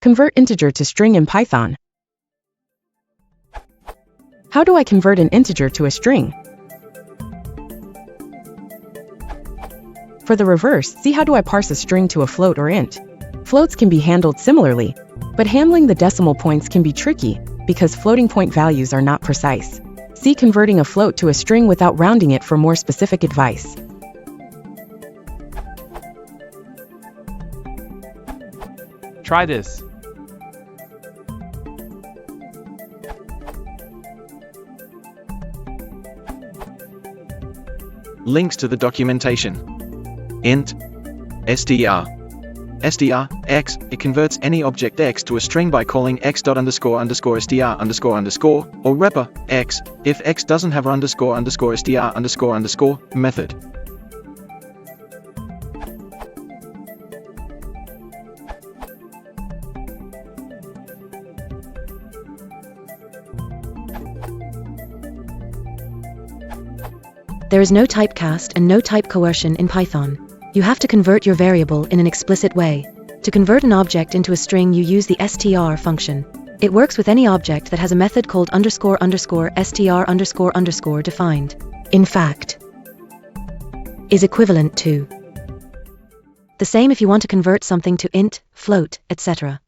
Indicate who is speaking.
Speaker 1: Convert integer to string in Python. How do I convert an integer to a string? For the reverse, see how do I parse a string to a float or int. Floats can be handled similarly, but handling the decimal points can be tricky because floating point values are not precise. See converting a float to a string without rounding it for more specific advice.
Speaker 2: Try this.
Speaker 3: Links to the documentation. Int str x, it converts any object x to a string by calling x.__str__, or repr x if x doesn't have __str__, method.
Speaker 4: There is no typecast and no type coercion in Python. You have to convert your variable in an explicit way. To convert an object into a string, you use the str function. It works with any object that has a method called __str___ defined. In fact, is equivalent to. The same if you want to convert something to int, float, etc.